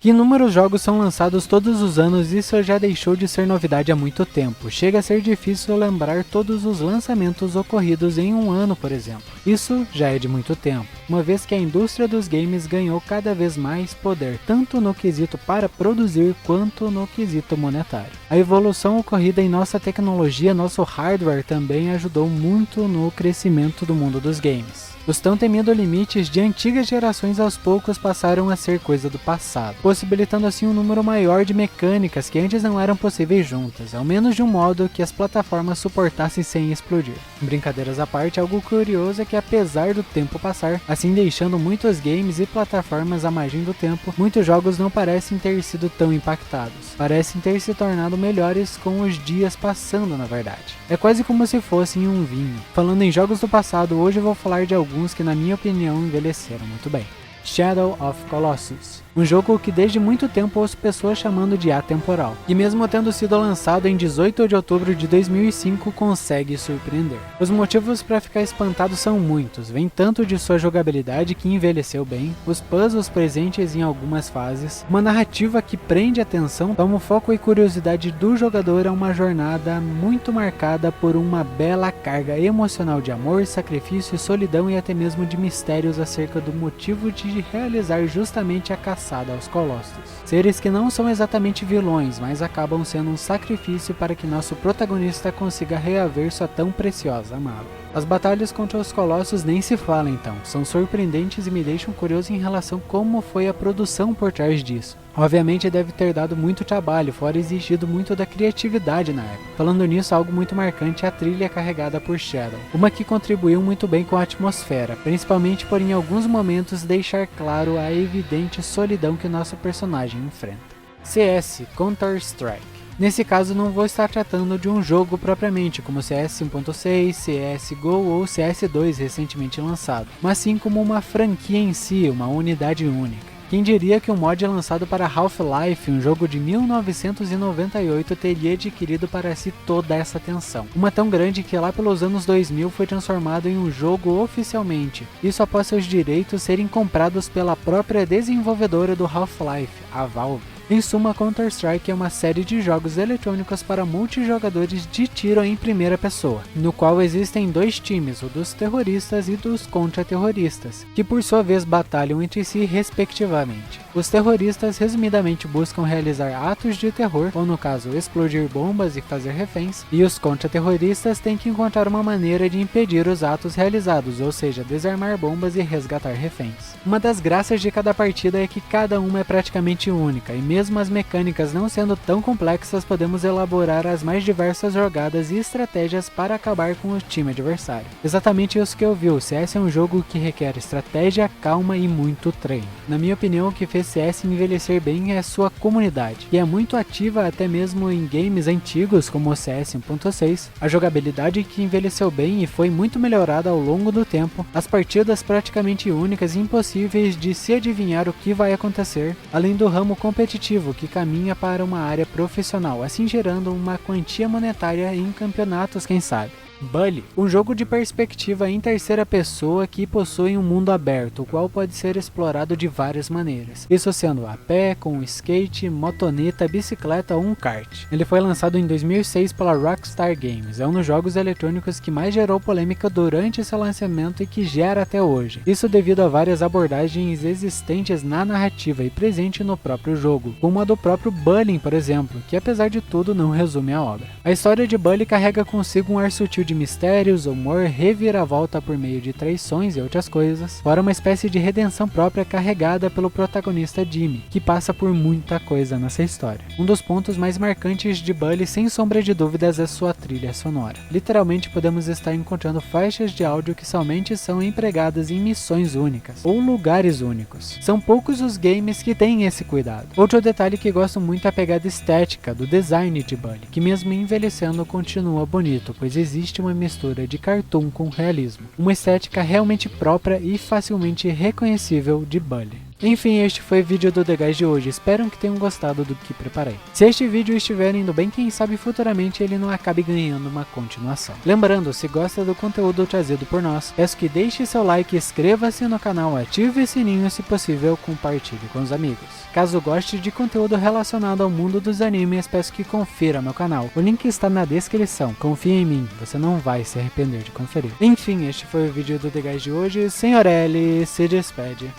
Que inúmeros jogos são lançados todos os anos, isso já deixou de ser novidade há muito tempo. Chega a ser difícil lembrar todos os lançamentos ocorridos em um ano, por exemplo. Isso já é de muito tempo, uma vez que a indústria dos games ganhou cada vez mais poder, tanto no quesito para produzir quanto no quesito monetário. A evolução ocorrida em nossa tecnologia, nosso hardware, também ajudou muito no crescimento do mundo dos games. Os tão temidos limites de antigas gerações aos poucos passaram a ser coisa do passado, possibilitando assim um número maior de mecânicas que antes não eram possíveis juntas, ao menos de um modo que as plataformas suportassem sem explodir. Brincadeiras à parte, algo curioso é que apesar do tempo passar, assim deixando muitos games e plataformas à margem do tempo, muitos jogos não parecem ter sido tão impactados, parecem ter se tornado melhores com os dias passando, na verdade. É quase como se fossem um vinho. Falando em jogos do passado, hoje eu vou falar de alguns que na minha opinião envelheceram muito bem. Shadow of Colossus, um jogo que desde muito tempo ouço pessoas chamando de atemporal, e mesmo tendo sido lançado em 18 de outubro de 2005, consegue surpreender. Os motivos para ficar espantado são muitos, vem tanto de sua jogabilidade que envelheceu bem, os puzzles presentes em algumas fases, uma narrativa que prende a atenção, toma o foco e curiosidade do jogador a uma jornada muito marcada por uma bela carga emocional de amor, sacrifício, solidão e até mesmo de mistérios acerca do motivo de realizar justamente a caçada aos colossos. Seres que não são exatamente vilões, mas acabam sendo um sacrifício para que nosso protagonista consiga reaver sua tão preciosa amada. As batalhas contra os colossos nem se fala então, são surpreendentes e me deixam curioso em relação como foi a produção por trás disso. Obviamente deve ter dado muito trabalho, fora exigido muito da criatividade na época. Falando nisso, algo muito marcante é a trilha carregada por Shadow, uma que contribuiu muito bem com a atmosfera, principalmente por em alguns momentos deixar claro a evidente solidão que nosso personagem enfrenta. CS Counter-Strike. Nesse caso não vou estar tratando de um jogo propriamente, como CS 1.6, CSGO ou CS2 recentemente lançado, mas sim como uma franquia em si, uma unidade única. Quem diria que um mod lançado para Half-Life, um jogo de 1998, teria adquirido para si toda essa atenção. Uma tão grande que lá pelos anos 2000 foi transformado em um jogo oficialmente, isso após seus direitos serem comprados pela própria desenvolvedora do Half-Life, a Valve. Em suma, Counter-Strike é uma série de jogos eletrônicos para multijogadores de tiro em primeira pessoa, no qual existem dois times, o dos terroristas e dos contra-terroristas, que por sua vez batalham entre si respectivamente. Os terroristas resumidamente buscam realizar atos de terror, ou no caso explodir bombas e fazer reféns, e os contra-terroristas têm que encontrar uma maneira de impedir os atos realizados, ou seja, desarmar bombas e resgatar reféns. Uma das graças de cada partida é que cada uma é praticamente única, e mesmo as mecânicas não sendo tão complexas, podemos elaborar as mais diversas jogadas e estratégias para acabar com o time adversário. Exatamente isso que eu vi, o CS é um jogo que requer estratégia, calma e muito treino. Na minha opinião, o que fez CS envelhecer bem é sua comunidade, que é muito ativa até mesmo em games antigos como o CS 1.6, a jogabilidade que envelheceu bem e foi muito melhorada ao longo do tempo, as partidas praticamente únicas e impossíveis de se adivinhar o que vai acontecer, além do ramo competitivo que caminha para uma área profissional, assim gerando uma quantia monetária em campeonatos, quem sabe. Bully, um jogo de perspectiva em terceira pessoa que possui um mundo aberto, o qual pode ser explorado de várias maneiras, isso sendo a pé, com skate, motoneta, bicicleta ou um kart. Ele foi lançado em 2006 pela Rockstar Games, é um dos jogos eletrônicos que mais gerou polêmica durante seu lançamento e que gera até hoje, isso devido a várias abordagens existentes na narrativa e presente no próprio jogo, como a do próprio Bully, por exemplo, que apesar de tudo não resume a obra. A história de Bully carrega consigo um ar sutil de mistérios, humor, reviravolta por meio de traições e outras coisas, fora uma espécie de redenção própria carregada pelo protagonista Jimmy, que passa por muita coisa nessa história. Um dos pontos mais marcantes de Bully, sem sombra de dúvidas, é sua trilha sonora. Literalmente podemos estar encontrando faixas de áudio que somente são empregadas em missões únicas, ou lugares únicos. São poucos os games que têm esse cuidado. Outro detalhe que gosto muito é a pegada estética do design de Bully, que mesmo envelhecendo continua bonito, pois existe uma mistura de cartoon com realismo, uma estética realmente própria e facilmente reconhecível de Bully. Enfim, este foi o vídeo do The Guys de hoje, espero que tenham gostado do que preparei. Se este vídeo estiver indo bem, quem sabe futuramente ele não acabe ganhando uma continuação. Lembrando, se gosta do conteúdo trazido por nós, peço que deixe seu like, inscreva-se no canal, ative o sininho e, se possível, compartilhe com os amigos. Caso goste de conteúdo relacionado ao mundo dos animes, peço que confira meu canal. O link está na descrição. Confia em mim, você não vai se arrepender de conferir. Enfim, este foi o vídeo do The Guys de hoje. Senhor L se despede.